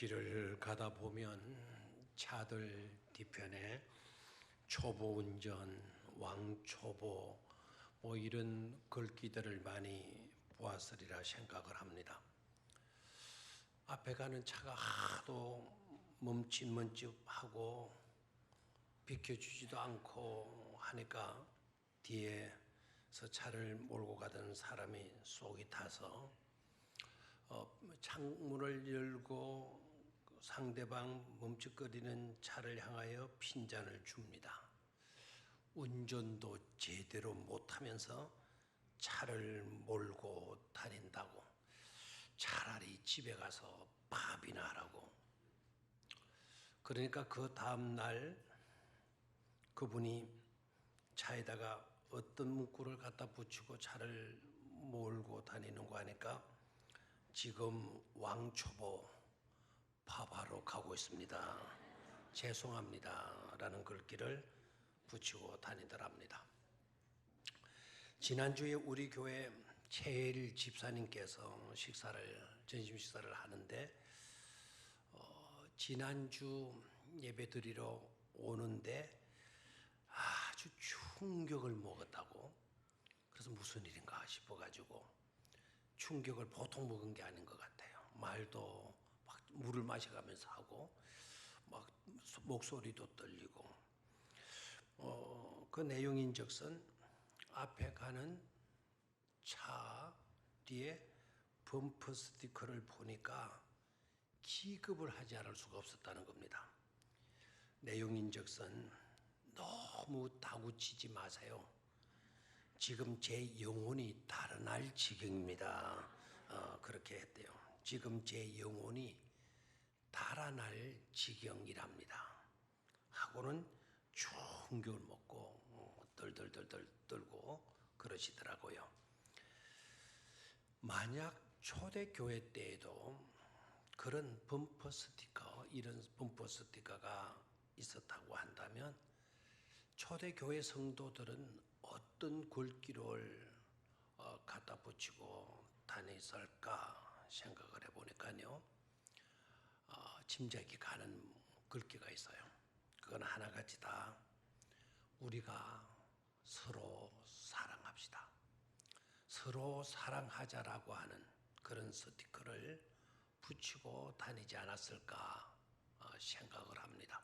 길을 가다 보면 차들 뒤편에 초보 운전, 왕초보 뭐 이런 글귀들을 많이 보았으리라 생각을 합니다. 앞에 가는 차가 하도 멈칫멈칫하고 비켜주지도 않고 하니까 뒤에서 차를 몰고 가던 사람이 속이 타서 창문을 열고 상대방 멈칫거리는 차를 향하여 핀잔을 줍니다. 운전도 제대로 못하면서 차를 몰고 다닌다고, 차라리 집에 가서 밥이나 하라고. 그러니까 그 다음날 그분이 차에다가 어떤 문구를 갖다 붙이고 차를 몰고 다니는고 하니까 지금 왕초보 밥하러 가고 있습니다. 죄송합니다. 라는 글귀를 붙이고 다니더랍니다. 지난주에 우리 교회 최혜일 집사님께서 점심 식사를 하는데 지난주 예배 드리러 오는데 아주 충격을 먹었다고. 그래서 무슨 일인가 싶어가지고 충격을 보통 먹은 게 아닌 것 같아요. 말도 막 물을 마셔가면서 하고 막 목소리도 떨리고 그 내용인즉슨 앞에 가는 차 뒤에 범퍼 스티커를 보니까 기겁을 하지 않을 수가 없었다는 겁니다. 내용인즉슨 너무 다구치지 마세요. 지금 제 영혼이 달아날 지경입니다. 그렇게 했대요. 지금 제 영혼이 달아날 지경이랍니다. 하고는 충격을 먹고 덜덜덜덜 떨고 그러시더라고요. 만약 초대교회 때에도 그런 범퍼 스티커, 이런 범퍼 스티커가 있었다고 한다면 초대교회 성도들은 어떤 글귀를 갖다 붙이고 다녔을까 생각을 해보니까요. 짐작이 가는 글귀가 있어요. 그건 하나같이 다 우리가 서로 사랑합시다. 서로 사랑하자라고 하는 그런 스티커를 붙이고 다니지 않았을까 생각을 합니다.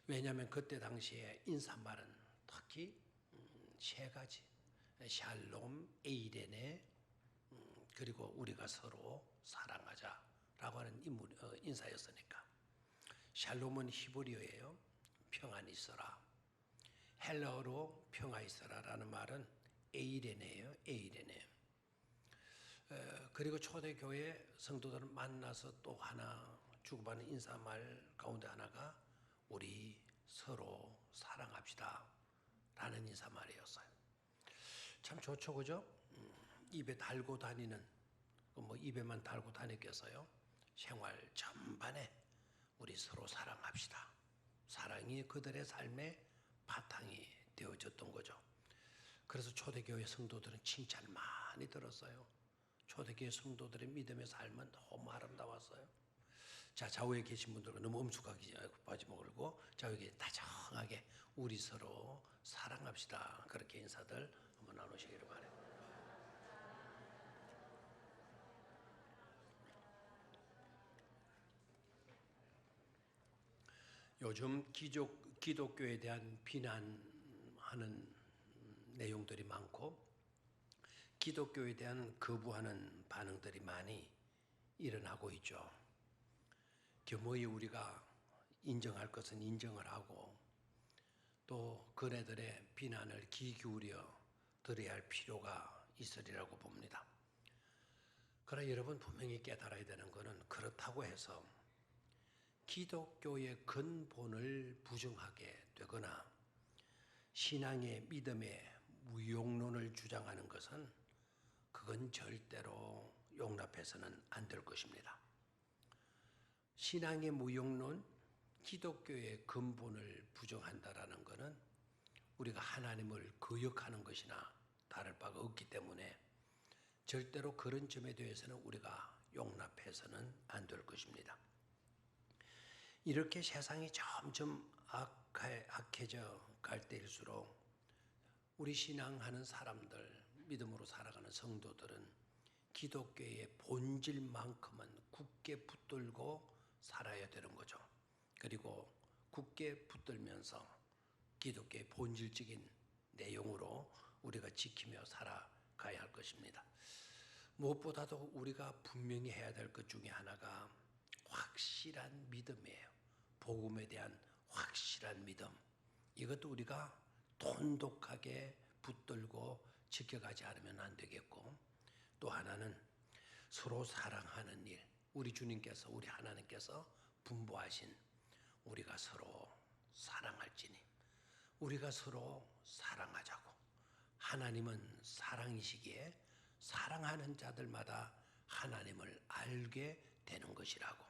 왜냐하면 그때 당시에 인사말은 특히 세 가지, 샬롬, 에이레네, 그리고 우리가 서로 사랑하자라고 하는 인사였으니까. 샬롬은 히브리어예요. 평안이 있어라. 헬라어로 평화 있어라라는 말은 에이레네예요. 에이레네. 그리고 초대교회 성도들을 만나서 또 하나 주고받는 인사말 가운데 하나가 우리 서로 사랑합시다 라는 인사말이었어요. 참 좋죠, 그죠? 입에 달고 다니는, 뭐 입에만 달고 다녔겠어요? 생활 전반에 우리 서로 사랑합시다. 사랑이 그들의 삶의 바탕이 되어졌던 거죠. 그래서 초대교회 성도들은 칭찬 많이 들었어요. 초대교회 성도들의 믿음의 삶은 너무 아름다웠어요. 자, 좌우에 계신 분들은 너무 엄숙하게 빠지 말고 좌우에 다정하게 우리 서로 사랑합시다. 그렇게 인사들 한번 나누시기를 바랍니다. 요즘 기독교에 대한 비난하는 내용들이 많고 기독교에 대한 거부하는 반응들이 많이 일어나고 있죠. 겸허히 우리가 인정할 것은 인정을 하고 또 그네들의 비난을 귀 기울여 들어야 할 필요가 있으리라고 봅니다. 그러나 여러분 분명히 깨달아야 되는 것은 그렇다고 해서 기독교의 근본을 부정하게 되거나 신앙의 믿음의 무용론을 주장하는 것은 그건 절대로 용납해서는 안 될 것입니다. 신앙의 무용론, 기독교의 근본을 부정한다라는 것은 우리가 하나님을 거역하는 것이나 다를 바가 없기 때문에 절대로 그런 점에 대해서는 우리가 용납해서는 안 될 것입니다. 이렇게 세상이 점점 악해져 갈 때일수록 우리 신앙하는 사람들, 믿음으로 살아가는 성도들은 기독교의 본질만큼은 굳게 붙들고 살아야 되는 거죠. 그리고 굳게 붙들면서 기독교의 본질적인 내용으로 우리가 지키며 살아가야 할 것입니다. 무엇보다도 우리가 분명히 해야 될 것 중에 하나가 확실한 믿음이에요. 복음에 대한 확실한 믿음. 이것도 우리가 돈독하게 붙들고 지켜가지 않으면 안 되겠고, 또 하나는 서로 사랑하는 일. 우리 주님께서, 우리 하나님께서 분부하신 우리가 서로 사랑할지니 우리가 서로 사랑하자고. 하나님은 사랑이시기에 사랑하는 자들마다 하나님을 알게 되는 것이라고.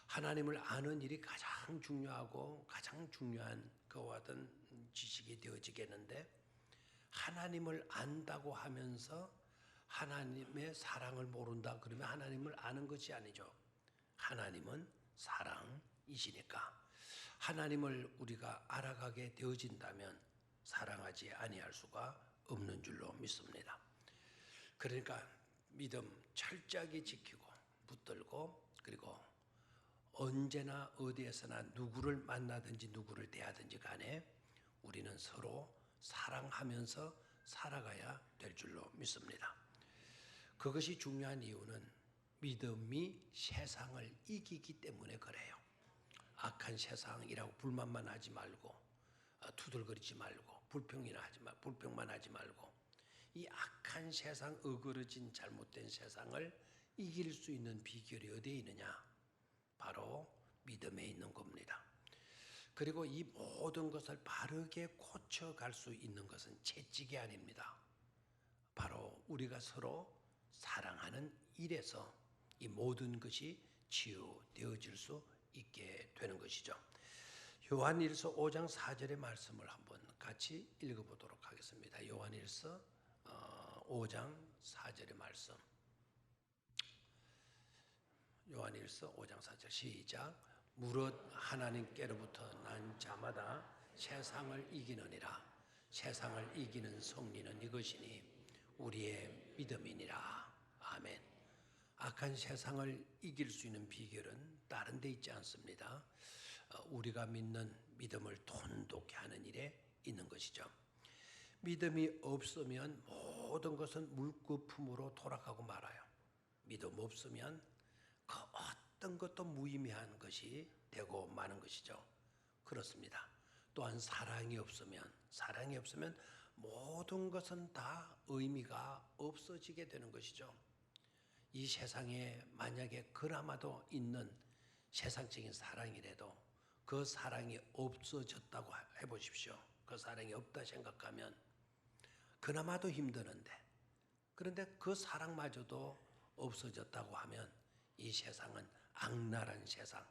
하나님을 아는 일이 가장 중요하고 가장 중요한 그와 같은 지식이 되어지겠는데, 하나님을 안다고 하면서 하나님의 사랑을 모른다 그러면 하나님을 아는 것이 아니죠. 하나님은 사랑이시니까 하나님을 우리가 알아가게 되어진다면 사랑하지 아니할 수가 없는 줄로 믿습니다. 그러니까 믿음 철저하게 지키고 붙들고, 그리고 언제나 어디에서나 누구를 만나든지 누구를 대하든지 간에 우리는 서로 사랑하면서 살아가야 될 줄로 믿습니다. 그것이 중요한 이유는 믿음이 세상을 이기기 때문에 그래요. 악한 세상이라고 불만만 하지 말고, 투덜거리지 말고, 불평만 하지 말고, 이 악한 세상, 어그러진 잘못된 세상을 이길 수 있는 비결이 어디에 있느냐? 바로 믿음에 있는 겁니다. 그리고 이 모든 것을 바르게 고쳐갈 수 있는 것은 채찍이 아닙니다. 바로 우리가 서로 사랑하는 일에서 이 모든 것이 치유되어질 수 있게 되는 것이죠. 요한일서 5장 4절의 말씀을 한번 같이 읽어보도록 하겠습니다. 요한일서 5장 4절의 말씀. 요한일서 5장 4절 시작. 무릇 하나님께로부터 난 자마다 세상을 이기느니라. 세상을 이기는 승리는 이것이니 우리의 믿음이니라. 아멘. 악한 세상을 이길 수 있는 비결은 다른 데 있지 않습니다. 우리가 믿는 믿음을 돈독히 하는 일에 있는 것이죠. 믿음이 없으면 모든 것은 물거품으로 돌아가고 말아요. 믿음 없으면 그 어떤 것도 무의미한 것이 되고 마는 것이죠. 그렇습니다. 또한 사랑이 없으면 모든 것은 다 의미가 없어지게 되는 것이죠. 이 세상에 만약에 그나마도 있는 세상적인 사랑이라도 그 사랑이 없어졌다고 해보십시오. 그 사랑이 없다 생각하면 그나마도 힘드는데, 그런데 그 사랑마저도 없어졌다고 하면 이 세상은 악랄한 세상,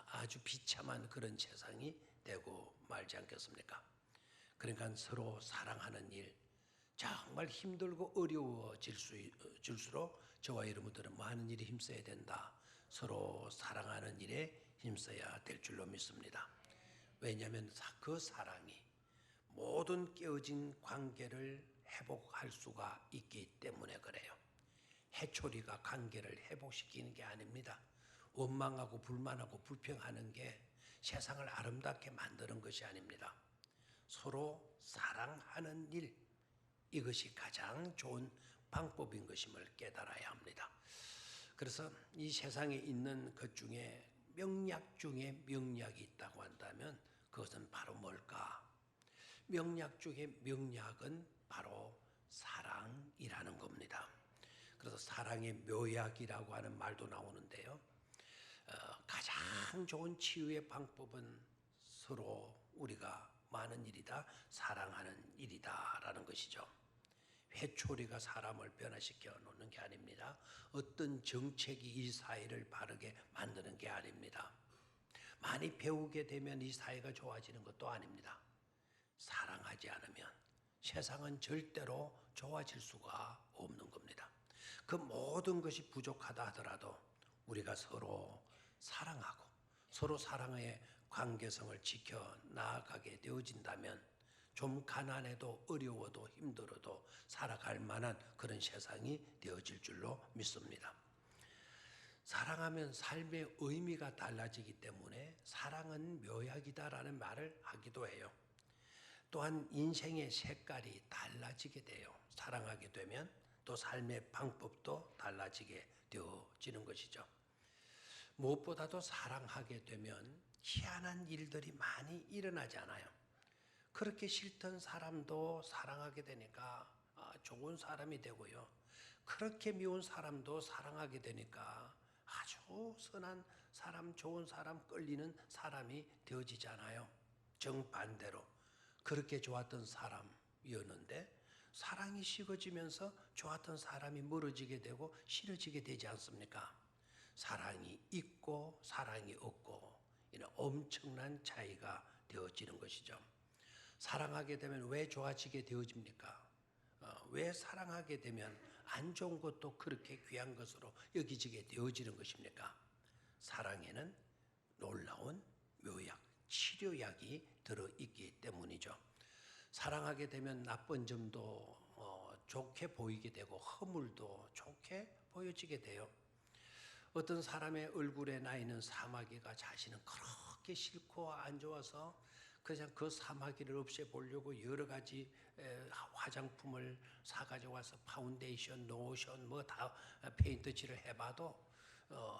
아주 비참한 그런 세상이 되고 말지 않겠습니까? 그러니까 서로 사랑하는 일, 정말 힘들고 어려워질수록 저와 여러분들은 많은 일에 힘써야 된다. 서로 사랑하는 일에 힘써야 될 줄로 믿습니다. 왜냐하면 그 사랑이 모든 깨어진 관계를 회복할 수가 있기 때문에 그래요. 해초리가 관계를 회복시키는 게 아닙니다. 원망하고 불만하고 불평하는 게 세상을 아름답게 만드는 것이 아닙니다. 서로 사랑하는 일, 이것이 가장 좋은 방법인 것임을 깨달아야 합니다. 그래서 이 세상에 있는 것 중에 명약 중에 명약이 있다고 한다면 그것은 바로 뭘까? 명약 중에 명약은 바로 사랑이라는 겁니다. 그래서 사랑의 묘약이라고 하는 말도 나오는데요. 가장 좋은 치유의 방법은 서로 우리가 많은 일이다, 사랑하는 일이다라는 것이죠. 회초리가 사람을 변화시켜 놓는 게 아닙니다. 어떤 정책이 이 사회를 바르게 만드는 게 아닙니다. 많이 배우게 되면 이 사회가 좋아지는 것도 아닙니다. 사랑하지 않으면 세상은 절대로 좋아질 수가 없는 겁니다. 그 모든 것이 부족하다 하더라도 우리가 서로 사랑하고 서로 사랑의 관계성을 지켜 나아가게 되어진다면 좀 가난해도 어려워도 힘들어도 살아갈 만한 그런 세상이 되어질 줄로 믿습니다. 사랑하면 삶의 의미가 달라지기 때문에 사랑은 묘약이다라는 말을 하기도 해요. 또한 인생의 색깔이 달라지게 돼요. 사랑하게 되면 또 삶의 방법도 달라지게 되어지는 것이죠. 무엇보다도 사랑하게 되면 희한한 일들이 많이 일어나지 않아요. 그렇게 싫던 사람도 사랑하게 되니까 좋은 사람이 되고요. 그렇게 미운 사람도 사랑하게 되니까 아주 선한 사람, 좋은 사람, 끌리는 사람이 되어지잖아요. 정반대로 그렇게 좋았던 사람이었는데 사랑이 식어지면서 좋았던 사람이 멀어지게 되고 싫어지게 되지 않습니까? 사랑이 있고 사랑이 없고 이런 엄청난 차이가 되어지는 것이죠. 사랑하게 되면 왜 좋아지게 되어집니까? 왜 사랑하게 되면 안 좋은 것도 그렇게 귀한 것으로 여기지게 되어지는 것입니까? 사랑에는 놀라운 묘약, 치료약이 들어있기 때문이죠. 사랑하게 되면 나쁜 점도 좋게 보이게 되고 허물도 좋게 보여지게 돼요. 어떤 사람의 얼굴에 나 있는 사마귀가 자신은 그렇게 싫고 안 좋아서 그냥 그 사마귀를 없애보려고 여러 가지 화장품을 사가지고 와서 파운데이션, 로션 뭐 다 페인트 칠을 해봐도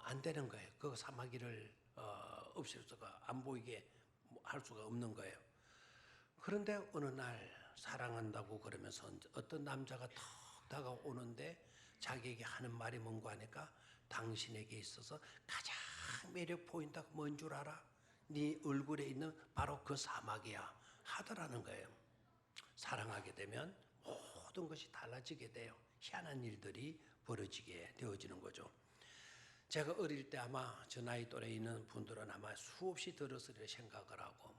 안 되는 거예요. 그 사마귀를 없앨 수가 안 보이게 할 수가 없는 거예요. 그런데 어느 날 사랑한다고 그러면서 어떤 남자가 턱 다가오는데 자기에게 하는 말이 뭔가 하니까 당신에게 있어서 가장 매력 포인트가 뭔 줄 알아? 네 얼굴에 있는 바로 그 사막이야 하더라는 거예요. 사랑하게 되면 모든 것이 달라지게 돼요. 희한한 일들이 벌어지게 되어지는 거죠. 제가 어릴 때 아마 저 나이 또래 있는 분들은 아마 수없이 들었으리라 생각을 하고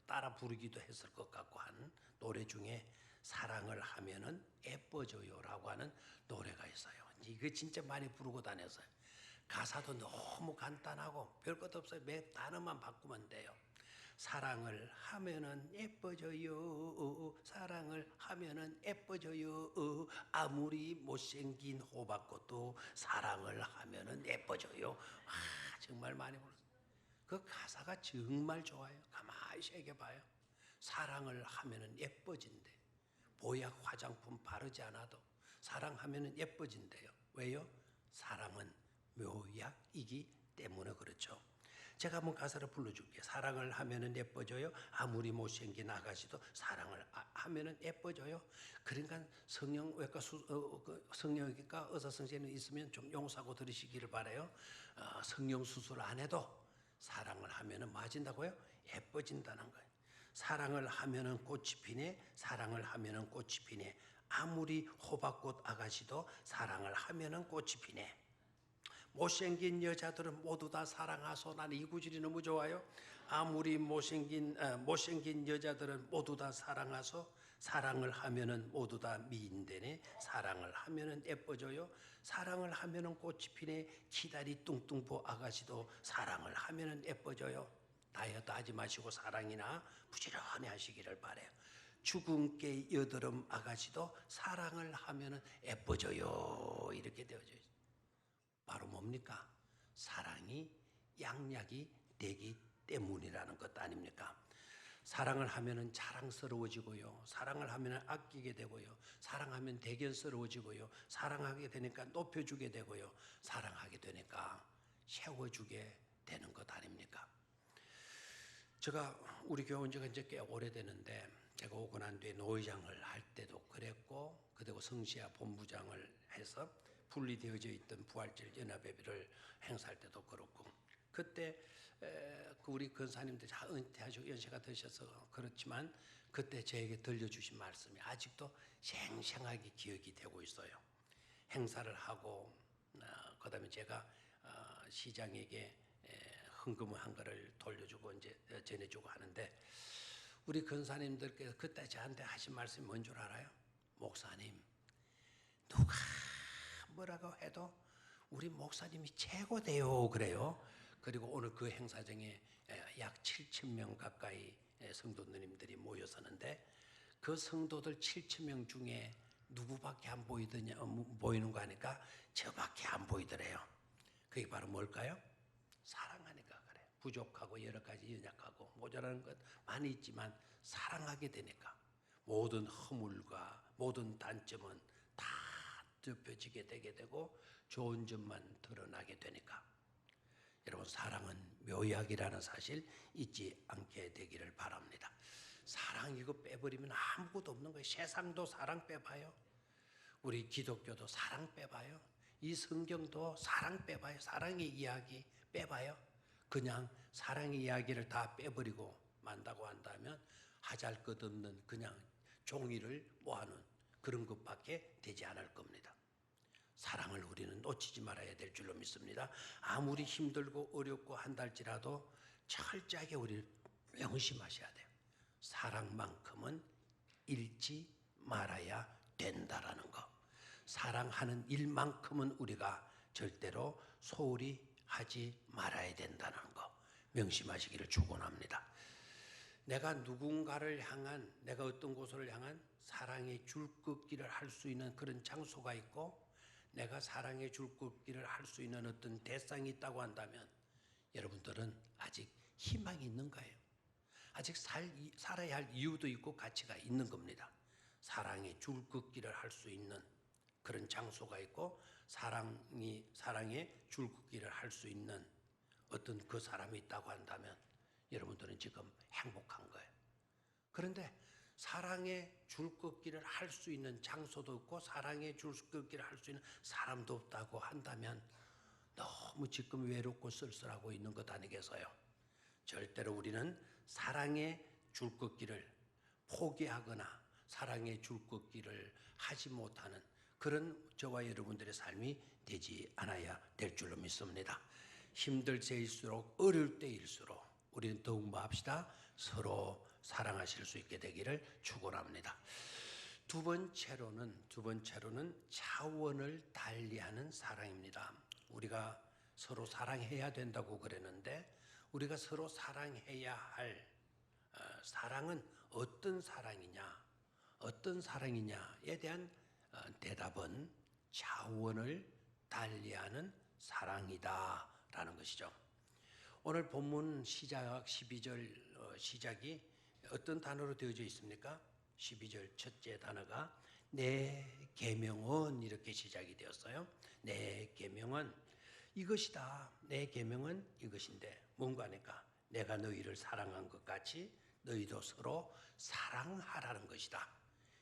따라 부르기도 했을 것 같고 한 노래 중에 사랑을 하면은 예뻐져요라고 하는 노래가 있어요. 이거 진짜 많이 부르고 다녔어요. 가사도 너무 간단하고 별것도 없어요. 몇 단어만 바꾸면 돼요. 사랑을 하면은 예뻐져요. 사랑을 하면은 예뻐져요. 아무리 못생긴 호박꽃도 사랑을 하면은 예뻐져요. 정말 많이 불렀어요. 그 가사가 정말 좋아요. 가만히 새겨봐요. 사랑을 하면은 예뻐진대. 보약 화장품 바르지 않아도 사랑하면은 예뻐진대요. 왜요? 사랑은 묘약이기 때문에 그렇죠. 제가 한번 가사를 불러줄게요. 사랑을 하면은 예뻐져요. 아무리 못생긴 아가씨도 사랑을 하면은 예뻐져요. 그러니까 성형외과 성형외과 의사 선생님 있으면 좀 용서하고 들으시기를 바라요. 성형 수술 안 해도 사랑을 하면은 맞은다고요? 예뻐진다는 거예요. 사랑을 하면은 꽃이 피네. 사랑을 하면은 꽃이 피네. 아무리 호박꽃 아가씨도 사랑을 하면은 꽃이 피네. 못생긴 여자들은 모두 다 사랑하소. 나는 이 구절이 너무 좋아요. 아무리 못생긴 여자들은 모두 다 사랑하소. 사랑을 하면은 모두 다 미인되네. 사랑을 하면은 예뻐져요. 사랑을 하면은 꽃이 피네. 기다리 뚱뚱보 아가씨도 사랑을 하면은 예뻐져요. 다이어트 하지 마시고 사랑이나 부지런히 하시기를 바래요. 주근깨 여드름 아가씨도 사랑을 하면은 예뻐져요. 이렇게 되어져 있어요. 바로 뭡니까? 사랑이 양약이 되기 때문이라는 것 아닙니까? 사랑을 하면은 자랑스러워지고요. 사랑을 하면 아끼게 되고요. 사랑하면 대견스러워지고요. 사랑하게 되니까 높여주게 되고요. 사랑하게 되니까 세워주게 되는 것 아닙니까? 제가 우리 교회 온 지가 이제 꽤 오래되는데 제가 오고 난 뒤에 노회장을 할 때도 그랬고 그리고 성시아 본부장을 해서 분리되어져 있던 부활절 연합예배를 행사할 때도 그렇고 그때 우리 권사님들 다 은퇴하시고 연세가 드셔서 그렇지만 그때 저에게 들려주신 말씀이 아직도 생생하게 기억이 되고 있어요. 행사를 하고 그다음에 제가 시장에게 헌금을 한 거를 돌려주고 이제 전해주고 하는데 우리 권사님들께서 그때 저한테 하신 말씀이 뭔 줄 알아요? 목사님, 누가 뭐라고 해도 우리 목사님이 최고돼요. 그래요. 그리고 오늘 그 행사장에 약 7,000명 가까이 성도님들이 모였었는데 그 성도들 7,000명 중에 누구밖에 안 보이는 거 하니까 저밖에 안 보이더래요. 그게 바로 뭘까요? 사랑하니까 그래요. 부족하고 여러 가지 연약하고 모자라는 것 많이 있지만 사랑하게 되니까 모든 허물과 모든 단점은 다 덮여지게 되게 되고 좋은 점만 드러나게 되니까 여러분 사랑은 묘약이라는 사실 잊지 않게 되기를 바랍니다. 사랑 이거 빼버리면 아무것도 없는 거예요. 세상도 사랑 빼봐요. 우리 기독교도 사랑 빼봐요. 이 성경도 사랑 빼봐요. 사랑의 이야기 빼봐요. 그냥 사랑의 이야기를 다 빼버리고 만다고 한다면 하잘 것 없는 그냥 종이를 모아놓은 그런 것밖에 되지 않을 겁니다. 사랑을 우리는 놓치지 말아야 될 줄로 믿습니다. 아무리 힘들고 어렵고 한달지라도 철저하게 우리를 명심하셔야 돼요. 사랑만큼은 잃지 말아야 된다라는 거. 사랑하는 일만큼은 우리가 절대로 소홀히 하지 말아야 된다는 거 명심하시기를 축원합니다. 내가 누군가를 향한 내가 어떤 곳을 향한 사랑의 줄긋기를 할 수 있는 그런 장소가 있고 내가 사랑의 줄긋기를 할 수 있는 어떤 대상이 있다고 한다면 여러분들은 아직 희망이 있는 거예요. 아직 살아야 할 이유도 있고 가치가 있는 겁니다. 사랑의 줄긋기를 할 수 있는 그런 장소가 있고 사랑의 줄긋기를 할 수 있는 어떤 그 사람이 있다고 한다면 여러분들은 지금 행복한 거예요. 그런데 사랑의 줄긋기를 할 수 있는 장소도 없고 사랑의 줄긋기를 할 수 있는 사람도 없다고 한다면 너무 지금 외롭고 쓸쓸하고 있는 것 아니겠어요? 절대로 우리는 사랑의 줄긋기를 포기하거나 사랑의 줄긋기를 하지 못하는 그런 저와 여러분들의 삶이 되지 않아야 될 줄로 믿습니다. 힘들 때일수록 어려울 때일수록 우리는 더욱 뭐 합시다? 서로 사랑하실 수 있게 되기를 축원합니다. 두 번째로는 차원을 달리하는 사랑입니다. 우리가 서로 사랑해야 된다고 그랬는데 우리가 서로 사랑해야 할 사랑은 어떤 사랑이냐에 대한 대답은 차원을 달리하는 사랑이다라는 것이죠. 오늘 본문 시작 12절 시작이 어떤 단어로 되어져 있습니까? 12절 첫째 단어가 내 계명은 이렇게 시작이 되었어요. 내 계명은 이것이다. 내 계명은 이것인데 뭔가 하니까 내가 너희를 사랑한 것 같이 너희도 서로 사랑하라는 것이다.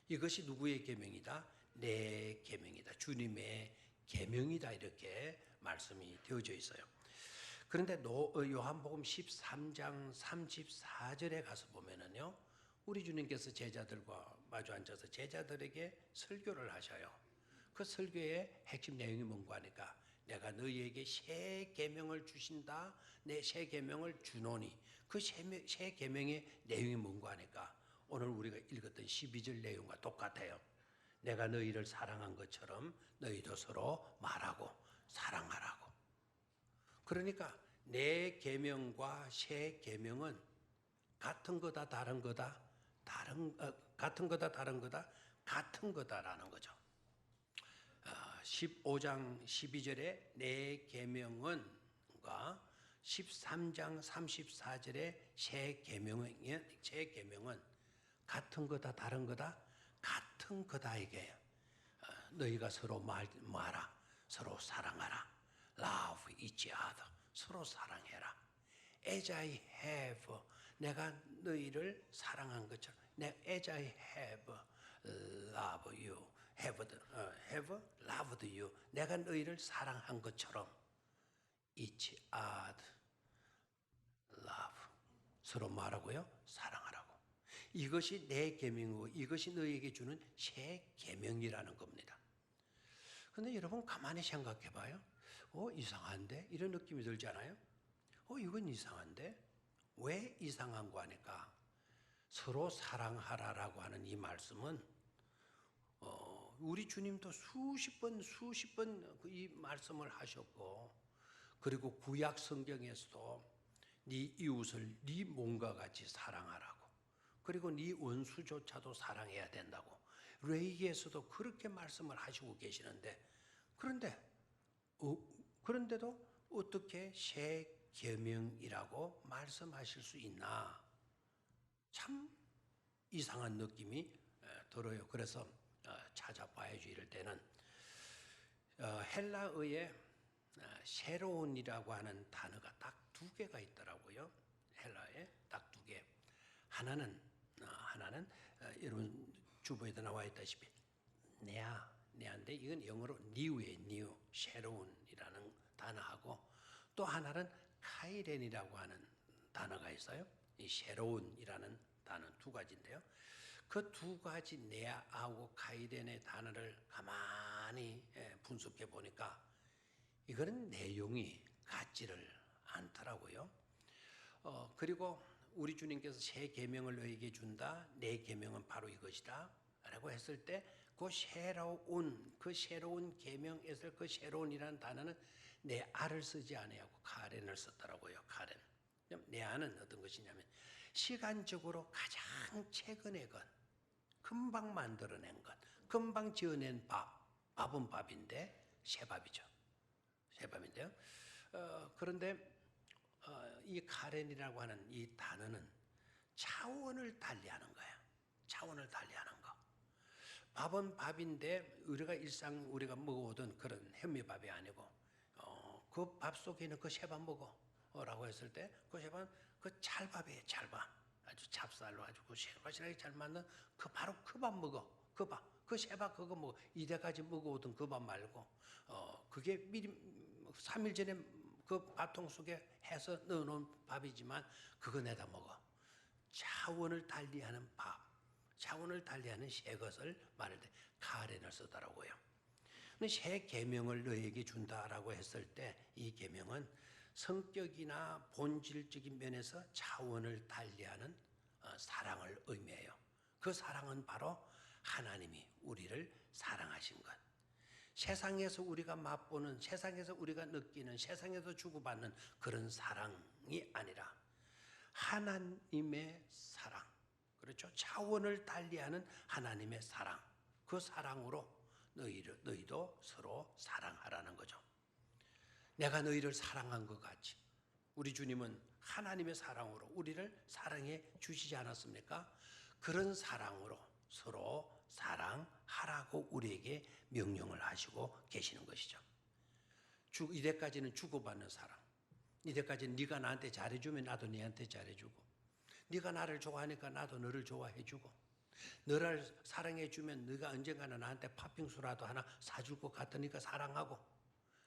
이것이 누구의 계명이다? 내 계명이다. 주님의 계명이다. 이렇게 말씀이 되어져 있어요. 그런데 요한복음 13장 34절에 가서 보면은요, 우리 주님께서 제자들과 마주 앉아서 제자들에게 설교를 하셔요. 그 설교의 핵심 내용이 뭔가 하니까 내가 너희에게 새 계명을 주신다. 내 새 계명을 주노니 그 새 계명의 내용이 뭔가 하니까 오늘 우리가 읽었던 12절 내용과 똑같아요. 내가 너희를 사랑한 것처럼 너희도 서로 말하고 사랑하라고. 그러니까 내 계명과 새 계명은 같은 거다 다른 거다 같은 거다 다른 거다 같은 거다라는 거죠. 15장 12절에 내 계명은과 13장 34절에 새 계명은 같은 거다 다른 거다 같은 거다 이게 너희가 서로 말아 서로 사랑하라. Love each other. 서로 사랑해라. As I have 내가 너희를 사랑한 것처럼 as I have love you have loved you 내가 너희를 사랑한 것처럼 each other love 서로 말하고요 사랑하라고. 이것이 내 계명이고 이것이 너희에게 주는 새 계명이라는 겁니다. 근데 여러분 가만히 생각해 봐요. 이상한데? 이런 느낌이 들지 않아요? 이건 이상한데? 왜 이상한 거 하니까 서로 사랑하라라고 하는 이 말씀은 우리 주님도 수십 번 이 말씀을 하셨고 그리고 구약 성경에서도 네 이웃을 네 몸과 같이 사랑하라고, 그리고 네 원수조차도 사랑해야 된다고 레위기에서도 그렇게 말씀을 하시고 계시는데, 그런데도 어떻게 새 계명이라고 말씀하실 수 있나? 참 이상한 느낌이 들어요. 그래서 찾아봐야죠. 이럴 때는 헬라어에 새로운이라고 하는 단어가 딱 두 개가 있더라고요. 헬라에 딱 두 개. 하나는 여러분 주보에도 나와 있다시피 네아인데 이건 영어로 new예요. new, 새로운이라는 단어하고, 또 하나는 카이렌이라고 하는 단어가 있어요. 이 새로운이라는 단어 두 가지인데요. 그 두 가지 네아하고 카이렌의 단어를 가만히 분석해 보니까 이거는 내용이 같지를 않더라고요. 그리고 우리 주님께서 새 계명을 너에게 준다. 내 계명은 바로 이것이다. 라고 했을 때 그 새로운 계명에서 그 새로운이라는 단어는 네아를 쓰지 아니하고 카렌을 썼더라고요. 카렌. 네아는 어떤 것이냐면 시간적으로 가장 최근의 것, 금방 만들어낸 것, 금방 지어낸 밥은 밥인데 새밥이죠. 새밥인데요. 그런데 이 카렌이라고 하는 이 단어는 차원을 달리하는 거야. 차원을 달리하는 거. 밥은 밥인데 우리가 먹어오던 그런 현미밥이 아니고 그 밥 속에 있는 그 새밥 먹어라고 했을 때 그 새밥은 그 찰밥이에요. 찰밥. 아주 찹쌀로 아주 그 새밥이랑 잘 맞는 바로 그 밥 먹어. 그 밥. 그 새밥 그거 먹어. 이때까지 먹어오던 그 밥 말고 그게 미리 3일 전에 그 밥통 속에 해서 넣어놓은 밥이지만 그거 내다 먹어. 차원을 달리하는 밥, 차원을 달리하는 새 것을 말할 때 카렌을 쓰더라고요. 근데 새 계명을 너에게 준다라고 했을 때 이 계명은 성격이나 본질적인 면에서 차원을 달리하는 사랑을 의미해요. 그 사랑은 바로 하나님이 우리를 사랑하신 것. 세상에서 우리가 맛보는, 세상에서 우리가 느끼는, 세상에서 주고받는 그런 사랑이 아니라 하나님의 사랑, 그렇죠? 차원을 달리하는 하나님의 사랑, 그 사랑으로 너희도 서로 사랑하라는 거죠. 내가 너희를 사랑한 것 같이 우리 주님은 하나님의 사랑으로 우리를 사랑해 주시지 않았습니까? 그런 사랑으로 서로 사랑하라고 우리에게 명령을 하시고 계시는 것이죠. 이때까지는 주고받는 사랑. 이때까지는 네가 나한테 잘해주면 나도 네한테 잘해주고, 네가 나를 좋아하니까 나도 너를 좋아해주고, 너를 사랑해주면 네가 언젠가는 나한테 팥빙수라도 하나 사줄 것 같으니까 사랑하고,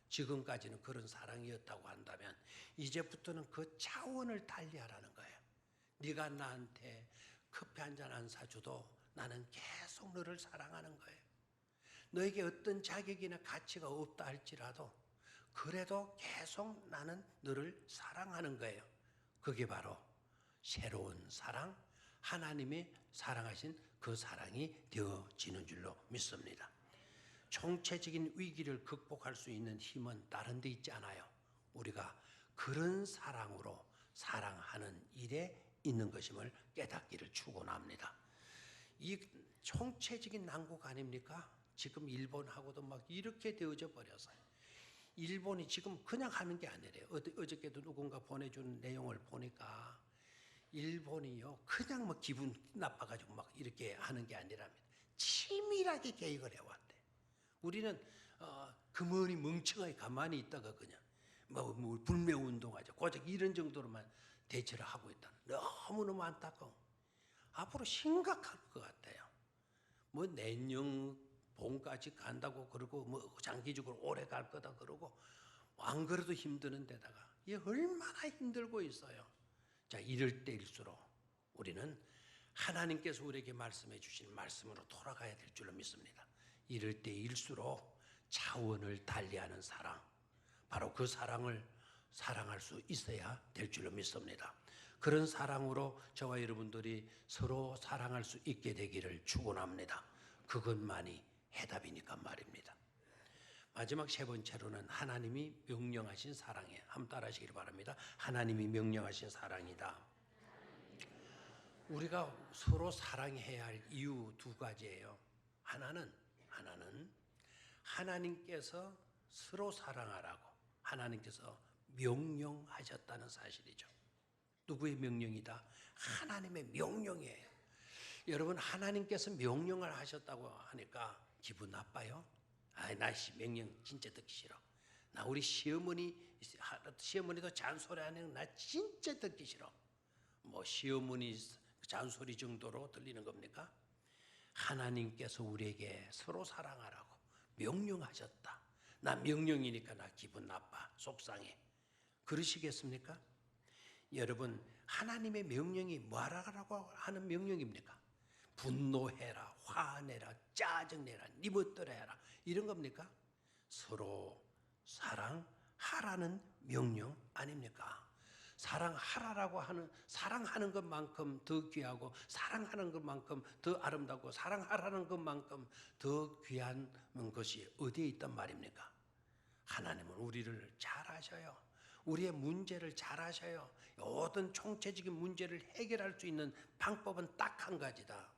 지금까지는 그런 사랑이었다고 한다면 이제부터는 그 차원을 달리하라는 거예요. 네가 나한테 커피 한 잔 안 사줘도 나는 계속 너를 사랑하는 거예요. 너에게 어떤 자격이나 가치가 없다 할지라도 그래도 계속 나는 너를 사랑하는 거예요. 그게 바로 새로운 사랑, 하나님이 사랑하신 그 사랑이 되어지는 줄로 믿습니다. 총체적인 위기를 극복할 수 있는 힘은 다른 데 있지 않아요. 우리가 그런 사랑으로 사랑하는 일에 있는 것임을 깨닫기를 축원합니다. 이 총체적인 난국 아닙니까? 지금 일본하고도 막 이렇게 되어져 버려서요. 일본이 지금 그냥 하는 게 아니래요. 어저께도 누군가 보내준 내용을 보니까 일본이요 그냥 막 기분 나빠가지고 막 이렇게 하는 게 아니랍니다. 치밀하게 계획을 해왔대. 우리는 그머니 멍청하게 가만히 있다가 그냥 뭐 불매운동하자 고작 이런 정도로만 대처를 하고 있다. 너무너무 안타까워. 앞으로 심각할 것 같아요. 뭐 내년 봄까지 간다고 그러고 뭐 장기적으로 오래 갈 거다 그러고 안 그래도 힘드는 데다가 이게 얼마나 힘들고 있어요. 자, 이럴 때일수록 우리는 하나님께서 우리에게 말씀해 주신 말씀으로 돌아가야 될 줄로 믿습니다. 이럴 때일수록 차원을 달리하는 사랑, 바로 그 사랑을 사랑할 수 있어야 될 줄로 믿습니다. 그런 사랑으로 저와 여러분들이 서로 사랑할 수 있게 되기를 축원합니다. 그것만이 해답이니까 말입니다. 마지막 세 번째로는 하나님이 명령하신 사랑이에요. 한번 따라하시길 바랍니다. 하나님이 명령하신 사랑이다. 우리가 서로 사랑해야 할 이유 두 가지예요. 하나는 하나님께서 서로 사랑하라고 하나님께서 명령하셨다는 사실이죠. 누구의 명령이다? 하나님의 명령이에요. 여러분, 하나님께서 명령을 하셨다고 하니까 기분 나빠요? 나 명령 진짜 듣기 싫어. 나 우리 시어머니도 잔소리하는 나 진짜 듣기 싫어. 뭐 시어머니 잔소리 정도로 들리는 겁니까? 하나님께서 우리에게 서로 사랑하라고 명령하셨다. 나 명령이니까 나 기분 나빠, 속상해. 그러시겠습니까? 여러분, 하나님의 명령이 뭐하라고 하는 명령입니까? 분노해라, 화내라, 짜증내라, 네 멋대로 해라, 이런 겁니까? 서로 사랑하라는 명령 아닙니까? 사랑하라라고 하는, 사랑하는 것만큼 더 귀하고 사랑하는 것만큼 더 아름답고 사랑하라는 것만큼 더 귀한 것이 어디에 있단 말입니까? 하나님은 우리를 잘 아셔요. 우리의 문제를 잘 아셔요. 모든 총체적인 문제를 해결할 수 있는 방법은 딱 한 가지다.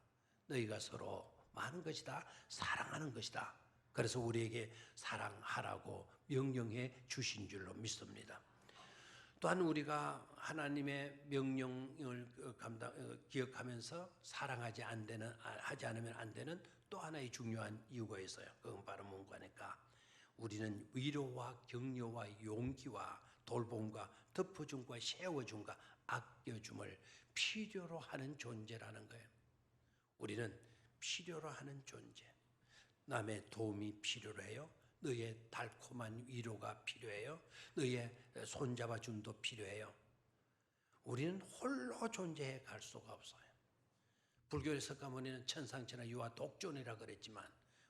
너희가 서로 많은 것이다. 사랑하는 것이다. 그래서 우리에게 사랑하라고 명령해 주신 줄로 믿습니다. 또한 우리가 하나님의 명령을 기억하면서 사랑하지 않으면 안 되는 또 하나의 중요한 이유가 있어요. 그건 바로 뭔가니까 우리는 위로와 격려와 용기와 돌봄과 덮어줌과 세워줌과 아껴줌을 필요로 하는 존재라는 거예요. 우리는 필요로 하는 존재. 남의 도움이 필요로 해요. 너의 달콤한 위로가 필요해요. 너의 손잡아 줌도 필요해요. 우리는 홀로 존재해 갈 수가 없어요. 불교의 석가모니는 천상천하 유아 독존이라 그랬지만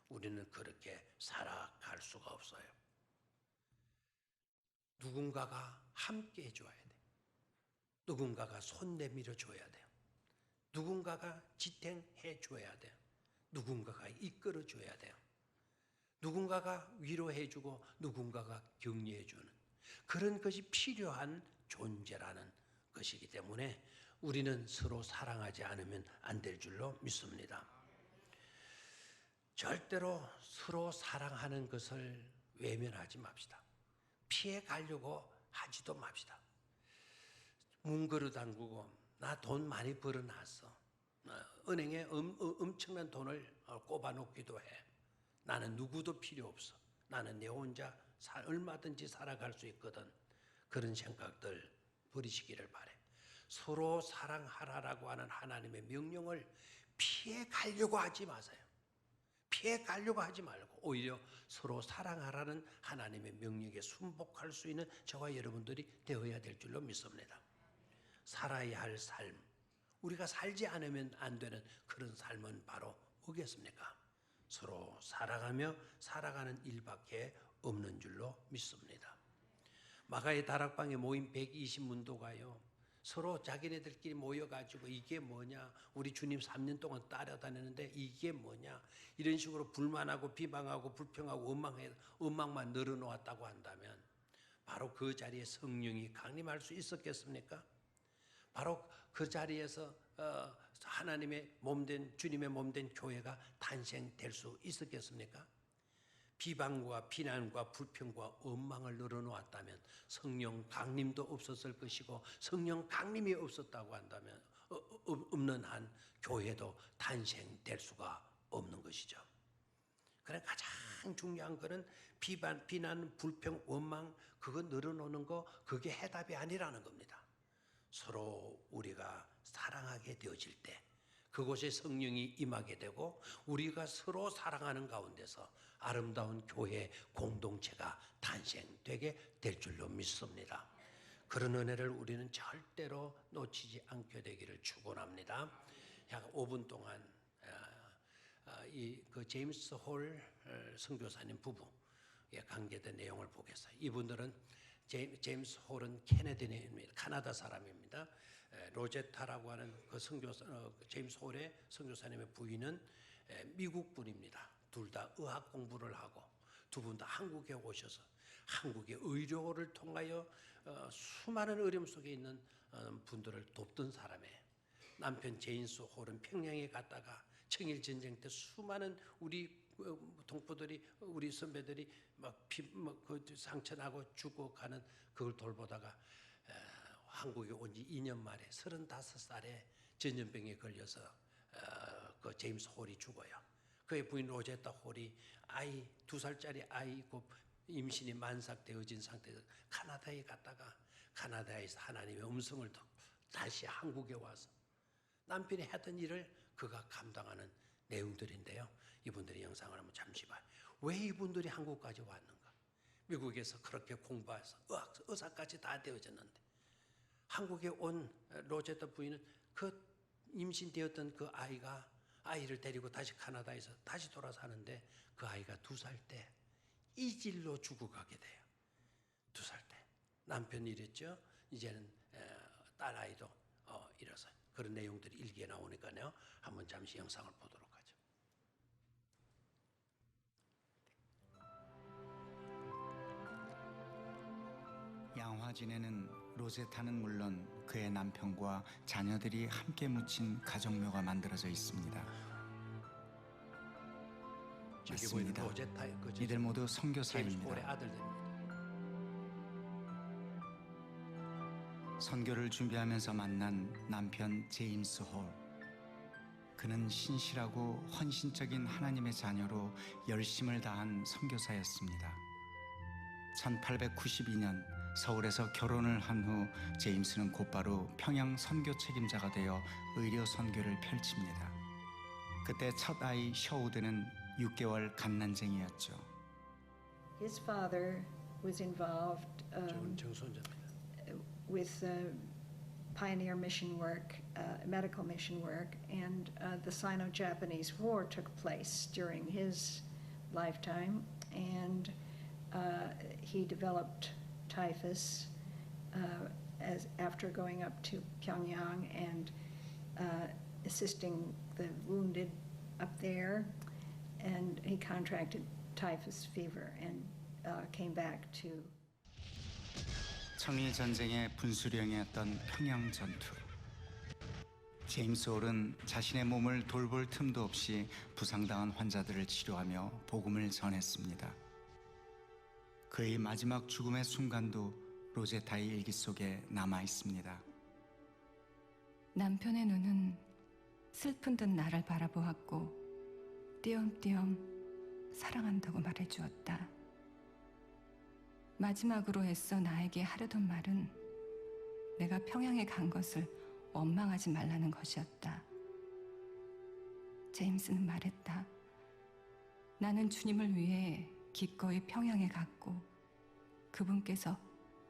우리는 그렇게 살아갈 수가 없어요. 누군가가 함께 해줘야 돼요. 누군가가 손 내밀어 줘야 돼요. 누군가가 지탱해 줘야 돼요. 누군가가 이끌어 줘야 돼요. 누군가가 위로해 주고 누군가가 격려해 주는 그런 것이 필요한 존재라는 것이기 때문에 우리는 서로 사랑하지 않으면 안 될 줄로 믿습니다. 절대로 서로 사랑하는 것을 외면하지 맙시다. 피해 가려고 하지도 맙시다. 문그릇 담그고 나 돈 많이 벌어놨어. 은행에 엄청난 돈을 꼽아놓기도 해. 나는 누구도 필요 없어. 나는 내 혼자 얼마든지 살아갈 수 있거든. 그런 생각들 버리시기를 바래. 서로 사랑하라라고 하는 하나님의 명령을 피해 가려고 하지 마세요. 피해 가려고 하지 말고 오히려 서로 사랑하라는 하나님의 명령에 순복할 수 있는 저와 여러분들이 되어야 될 줄로 믿습니다. 살아야 할 삶, 우리가 살지 않으면 안 되는 그런 삶은 바로 뭐겠습니까? 서로 사랑하며 살아가는 일밖에 없는 줄로 믿습니다. 마가의 다락방에 모인 120문도가요. 서로 자기네들끼리 모여가지고 이게 뭐냐, 우리 주님 3년 동안 따라다니는데 이게 뭐냐, 이런 식으로 불만하고 비방하고 불평하고 원망만 늘어놓았다고 한다면 바로 그 자리에 성령이 강림할 수 있었겠습니까? 바로 그 자리에서 하나님의 몸된 주님의 몸된 교회가 탄생될 수 있었겠습니까? 비방과 비난과 불평과 원망을 늘어놓았다면 성령 강림도 없었을 것이고 성령 강림이 없었다고 한다면 없는 한 교회도 탄생될 수가 없는 것이죠. 그래 가장 중요한 것은 비난, 불평, 원망 그거 늘어놓는 거 그게 해답이 아니라는 겁니다. 서로 우리가 사랑하게 되어질 때 그곳에 성령이 임하게 되고 우리가 서로 사랑하는 가운데서 아름다운 교회 공동체가 탄생되게 될 줄로 믿습니다. 그런 은혜를 우리는 절대로 놓치지 않게 되기를 축원합니다. 약 5분 동안 그 제임스 홀 선교사님 부부에 관계된 내용을 보겠어요. 이분들은 제임스 홀은 캐네디인입니다. 카나다 사람입니다. 로제타라고 하는 그 제임스 홀의 선교사님의 부인은 미국 분입니다. 둘 다 의학 공부를 하고 두 분 다 한국에 오셔서 한국의 의료를 통하여 수많은 어려움 속에 있는 분들을 돕던 사람이에요. 남편 제임스 홀은 평양에 갔다가 청일전쟁 때 수많은 우리 동포들이 우리 선배들이 그 상처 나고 죽어가는 그걸 돌보다가 한국에 온 지 2년 만에 35살에 전염병에 걸려서 그 제임스 홀이 죽어요. 그의 부인 로제타 홀이 아이 2살짜리 아이 있고 임신이 만삭되어진 상태에서 카나다에 갔다가 카나다에서 하나님의 음성을 듣고 다시 한국에 와서 남편이 했던 일을 그가 감당하는 내용들인데요. 이분들의 영상을 한번 잠시 봐요. 왜 이분들이 한국까지 왔는가? 미국에서 그렇게 공부해서 의사까지 다 되어졌는데 한국에 온 로제타 부인은 그 임신되었던 그 아이를 데리고 다시 카나다에서 다시 돌아사는데 그 아이가 2살 때 이질로 죽어가게 돼요. 2살 때 남편이 이랬죠. 이제는 딸 아이도 이래서 그런 내용들이 일기에 나오니까요. 한번 잠시 영상을 보도록 하죠. 양화 지내는 로제타는 물론 그의 남편과 자녀들이 함께 묻힌 가정묘가 만들어져 있습니다. 맞습니다. 이들 모두 선교사입니다. 아들들입니다. 선교를 준비하면서 만난 남편 제임스 홀. 그는 신실하고 헌신적인 하나님의 자녀로 열심을 다한 선교사였습니다. 1892년 서울에서 결혼을 한 후 제임스는 곧바로 평양 선교 책임자가 되어 의료 선교를 펼칩니다. 그때 첫 아이 셔우드는 6개월 갓난쟁이였죠. His father was involved with pioneer mission work, medical mission work, and the Sino-Japanese War took place during his lifetime, and he developed typhus after going up to Pyongyang and assisting the wounded up there, and he contracted typhus fever and came back to. 청일 전쟁의 분수령이었던 평양 전투. 제임스 홀은 자신의 몸을 돌볼 틈도 없이 부상당한 환자들을 치료하며 복음을 전했습니다. 그의 마지막 죽음의 순간도 로제타의 일기 속에 남아 있습니다. 남편의 눈은 슬픈 듯 나를 바라보았고 띄엄띄엄 사랑한다고 말해주었다. 마지막으로 애써 나에게 하려던 말은 내가 평양에 간 것을 원망하지 말라는 것이었다. 제임스는 말했다. 나는 주님을 위해 기꺼이 평양에 갔고 그분께서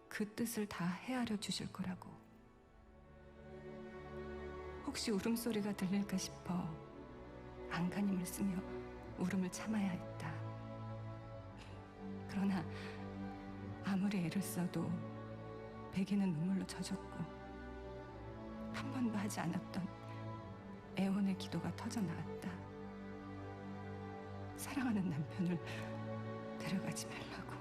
그 뜻을 다 헤아려 주실 거라고. 혹시 울음소리가 들릴까 싶어 안간힘을 쓰며 울음을 참아야 했다. 그러나 아무리 애를 써도 베개는 눈물로 젖었고 한 번도 하지 않았던 애원의 기도가 터져 나왔다. 사랑하는 남편을 데려가지 말라고.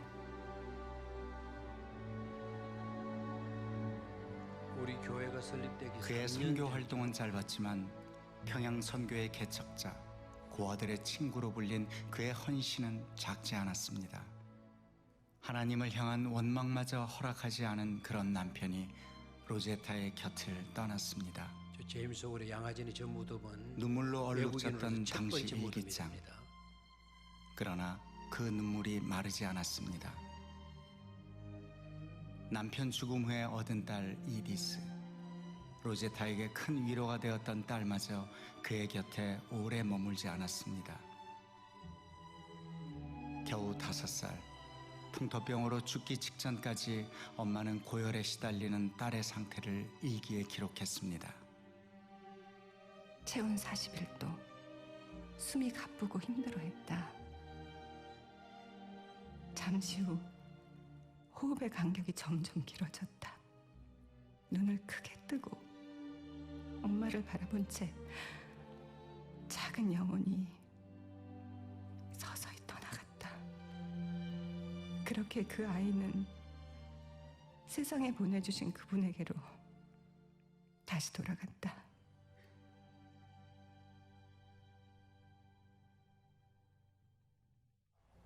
우리 교회가 설립되기 그의 3년 선교 활동은 짧았지만 평양 선교의 개척자, 고아들의 친구로 불린 그의 헌신은 작지 않았습니다. 하나님을 향한 원망마저 허락하지 않은 그런 남편이 로제타의 곁을 떠났습니다. 제임스 홀의 양화진의 전 무덤은 눈물로 얼룩졌던 외국인으로서 첫 당시 번째 일기장. 무덤입니다. 그러나 그 눈물이 마르지 않았습니다. 남편 죽음 후에 얻은 딸 이디스. 로제타에게 큰 위로가 되었던 딸마저 그의 곁에 오래 머물지 않았습니다. 겨우 5살. 풍토병으로 죽기 직전까지 엄마는 고열에 시달리는 딸의 상태를 일기에 기록했습니다. 체온 41도. 숨이 가쁘고 힘들어했다. 잠시 후 호흡의 간격이 점점 길어졌다. 눈을 크게 뜨고 엄마를 바라본 채 작은 영혼이 서서히 떠나갔다. 그렇게 그 아이는 세상에 보내주신 그분에게로 다시 돌아갔다.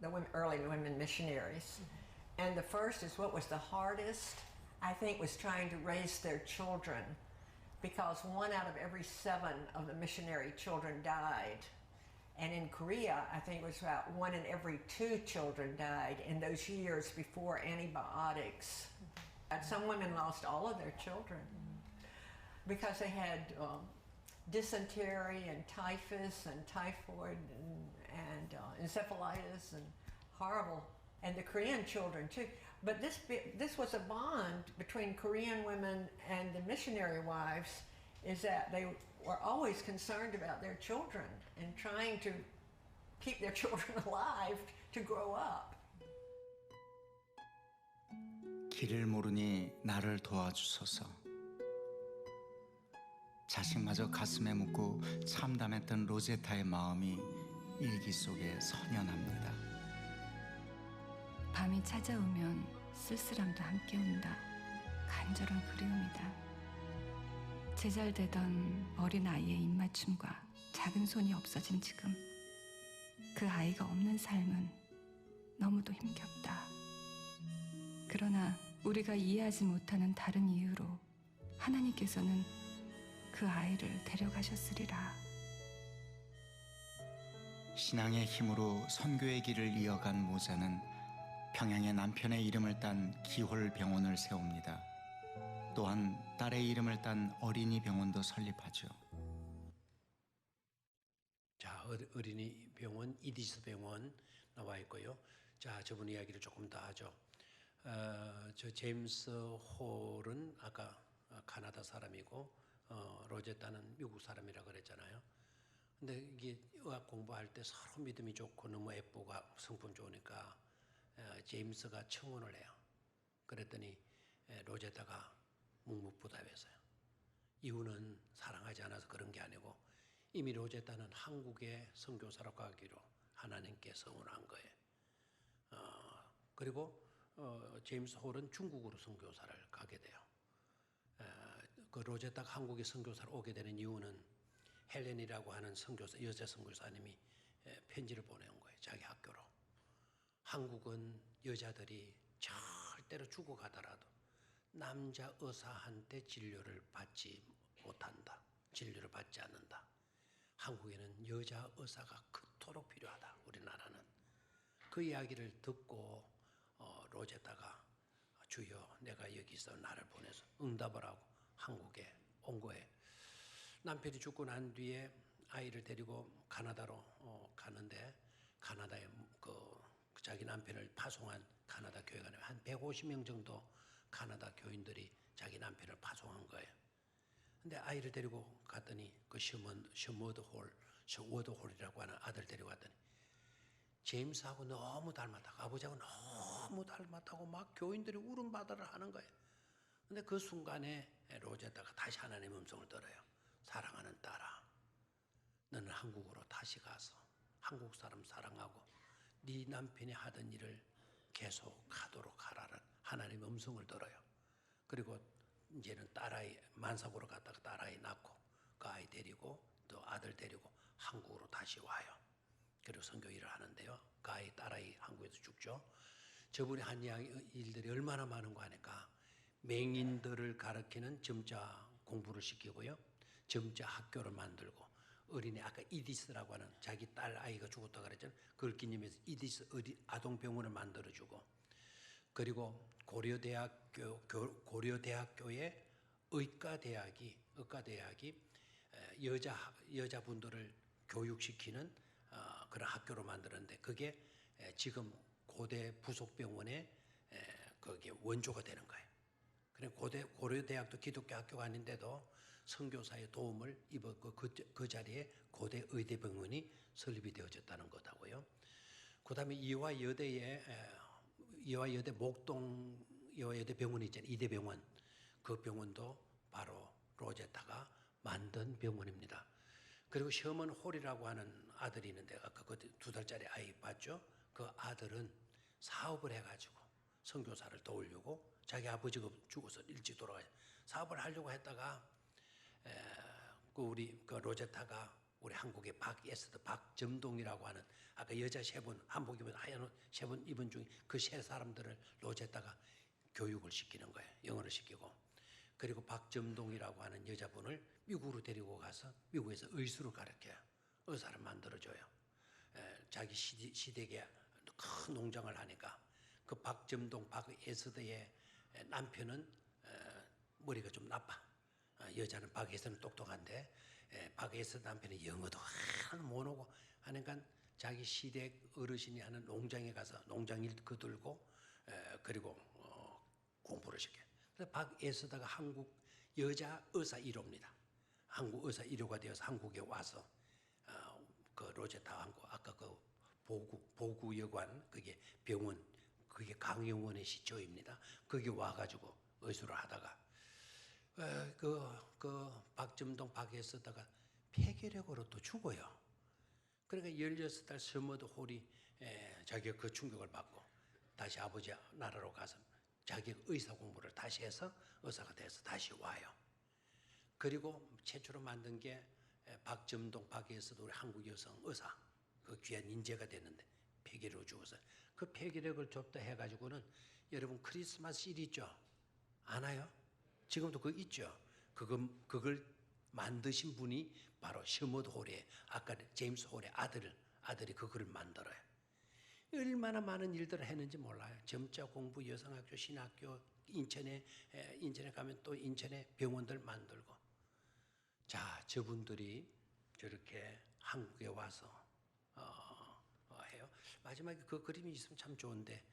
The early women missionaries. And the first is what was the hardest, I think, was trying to raise their children, because 1 out of every 7 of the missionary children died. And in Korea, I think it was about 1 in every 2 children died in those years before antibiotics. And some women lost all of their children because they had dysentery and typhus and typhoid and encephalitis and horrible, and the Korean children too. But this was a bond between Korean women and the missionary wives, is that they were always concerned about their children and trying to keep their children alive to grow up. 길을 모르니 나를 도와주소서. 자식마저 가슴에 묻고 참담했던 로제타의 마음이 일기 속에 선연합니다. 밤이 찾아오면 쓸쓸함도 함께 온다. 간절한 그리움이다. 제잘되던 어린 아이의 입맞춤과 작은 손이 없어진 지금, 그 아이가 없는 삶은 너무도 힘겹다. 그러나 우리가 이해하지 못하는 다른 이유로 하나님께서는 그 아이를 데려가셨으리라. 신앙의 힘으로 선교의 길을 이어간 모자는 평양에 남편의 이름을 딴 기홀병원을 세웁니다. 또한 딸의 이름을 딴 어린이 병원도 설립하죠. 자, 어린이 병원, 이디스 병원 나와 있고요. 자, 저분 이야기를 조금 더 하죠. 저 제임스 홀은 아까 카나다 사람이고, 로제타는 미국 사람이라 그랬잖아요. 근데 이게 의학 공부할 때 서로 믿음이 좋고 너무 예쁘고 성품 좋으니까 제임스가 청혼을 해요. 그랬더니 로제타가 묵묵부답했어요. 이유는 사랑하지 않아서 그런 게 아니고 이미 로제타는 한국에 선교사로 가기로 하나님께 서원한 거예요. 그리고 제임스 홀은 중국으로 선교사를 가게 돼요. 그 로제타가 한국에 선교사로 오게 되는 이유는 헬렌이라고 하는 선교사, 여자 선교사님이 편지를 보내온 거예요. 자기 학교로. 한국은 여자들이 절대로 죽어가더라도 남자 의사한테 진료를 받지 못한다. 진료를 받지 않는다. 한국에는 여자 의사가 그토록 필요하다. 우리나라는. 그 이야기를 듣고 로제타가 주여 내가 여기서 나를 보내서 응답을 하고 한국에 온 거예요. 남편이 죽고 난 뒤에 아이를 데리고 카나다로 가는데 카나다에 자기 남편을 파송한 카나다 교회가 한 150명 정도 카나다 교인들이 자기 남편을 파송한 거예요. 근데 아이를 데리고 갔더니 그 셔워드 홀이라고 하는 아들 데리고 갔더니 제임스하고 너무 닮았다고, 아버지하고 너무 닮았다고 막 교인들이 울음바다를 하는 거예요. 근데 그 순간에 로제타가 다시 하나님의 음성을 들어요. 사랑하는 딸아, 너는 한국으로 다시 가서 한국 사람 사랑하고 네 남편이 하던 일을 계속 하도록 하라는 하나님의 음성을 들어요. 그리고 이제는 딸아이 만삭으로 갔다가 딸아이 낳고 그 아이 데리고 또 아들 데리고 한국으로 다시 와요. 그리고 선교 일을 하는데요. 그 아이 딸아이 한국에서 죽죠. 저분이 한 일들이 얼마나 많은 거 하니까 맹인들을 가르치는 점자 공부를 시키고요. 점자 학교를 만들고 어린이 아까 이디스라고 하는 자기 딸 아이가 죽었다 그랬잖아요. 그걸 기념해서 이디스 아동병원을 만들어주고 그리고 고려대학교의 의과대학이 여자분들을 교육시키는 그런 학교로 만들었는데 그게 지금 고대 부속병원의 거기에 원조가 되는 거예요. 그래 고려대학도 기독교 학교가 아닌데도 선교사의 도움을 입어 그 자리에 고대 의대병원이 설립이 되어졌다는 것하고요. 그다음에 이화여대 목동 이화여대 병원이 있잖아요. 이대병원. 그 병원도 바로 로제타가 만든 병원입니다. 그리고 셔먼 홀이라고 하는 아들이 있는데 아까 그 2살짜리 아이 봤죠? 그 아들은 사업을 해가지고 선교사를 도우려고 자기 아버지가 죽어서 일찍 돌아가요. 사업을 하려고 했다가 우리 로제타가 우리 한국의 박에스더 박점동이라고 하는 아까 여자 세 분 한복 입은 하얀 옷 세 분 입은 중에 그 세 사람들을 로제타가 교육을 시키는 거예요. 영어를 시키고. 그리고 박점동이라고 하는 여자분을 미국으로 데리고 가서 미국에서 의수를 가르쳐요. 의사를 만들어줘요. 자기 시댁에 큰 농장을 하니까 그 박점동 박에스더의 남편은 머리가 좀 나빠. 여자는 박에서는 똑똑한데 박에서더 남편은 영어도 하나도 못 오고 하니까 자기 시댁 어르신이 하는 농장에 가서 농장일 거들고 그리고 공부를 시켜요. 그래서 박에서더가 한국 여자 의사 1호입니다. 한국 의사 1호가 되어서 한국에 와서 그 로제타 한국 아까 그 보구여관 그게 병원 그게 강영원의 시초입니다. 거기 와가지고 의술을 하다가 그 박점동 박에서다가 폐결핵으로 또 죽어요. 그러니까 16살 서머드 홀이 자기가 그 충격을 받고 다시 아버지 나라로 가서 자기 의사 공부를 다시 해서 의사가 돼서 다시 와요. 그리고 최초로 만든 게 박점동 박에서도 우리 한국 여성 의사 그 귀한 인재가 됐는데 폐결핵으로 죽어서 그 폐결핵을 좁다 해가지고는 여러분 크리스마스 일 있죠? 아나요? 지금도 그거 있죠? 그걸 만드신 분이 바로 셔머드 홀의 아까 제임스 홀의 아들이 그거를 만들어요. 얼마나 많은 일들을 했는지 몰라요. 점자 공부, 여성학교, 신학교, 인천에 가면 또 인천에 병원들 만들고. 자, 저분들이 저렇게 한국에 와서 해요. 마지막에 그 그림이 있으면 참 좋은데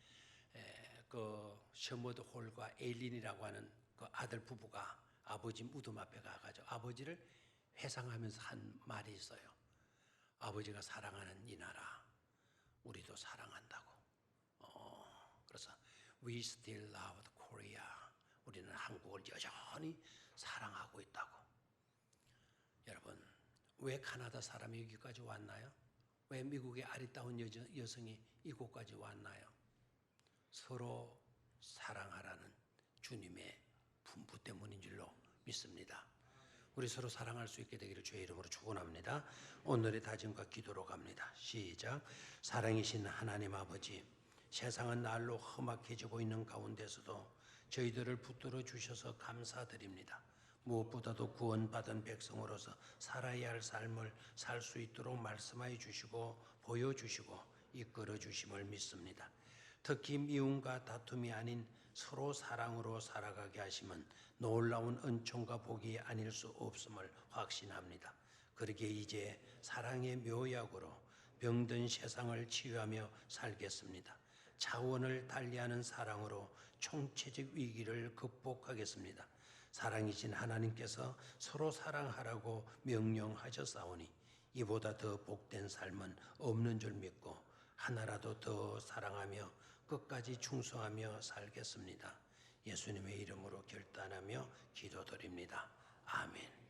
그 셔머드 홀과 에일린이라고 하는 그 아들 부부가 아버지 무덤 앞에 가가지고 아버지를 회상하면서 한 말이 있어요. 아버지가 사랑하는 이 나라 우리도 사랑한다고. 그래서 We still love Korea. 우리는 한국을 여전히 사랑하고 있다고. 여러분, 왜 카나다 사람이 여기까지 왔나요? 왜 미국의 아리따운 여성이 이곳까지 왔나요? 서로 사랑하라는 주님의 분부 때문인 줄로 믿습니다. 우리 서로 사랑할 수 있게 되기를 주의 이름으로 축원합니다. 오늘의 다짐과 기도로 갑니다. 시작. 사랑이신 하나님 아버지, 세상은 날로 험악해지고 있는 가운데서도 저희들을 붙들어 주셔서 감사드립니다. 무엇보다도 구원받은 백성으로서 살아야 할 삶을 살 수 있도록 말씀하여 주시고 보여주시고 이끌어 주심을 믿습니다. 특히 미움과 다툼이 아닌 서로 사랑으로 살아가게 하시면 놀라운 은총과 복이 아닐 수 없음을 확신합니다. 그러기에 이제 사랑의 묘약으로 병든 세상을 치유하며 살겠습니다. 차원을 달리하는 사랑으로 총체적 위기를 극복하겠습니다. 사랑이신 하나님께서 서로 사랑하라고 명령하셨사오니 이보다 더 복된 삶은 없는 줄 믿고 하나라도 더 사랑하며 끝까지 충성하며 살겠습니다. 예수님의 이름으로 결단하며 기도드립니다. 아멘.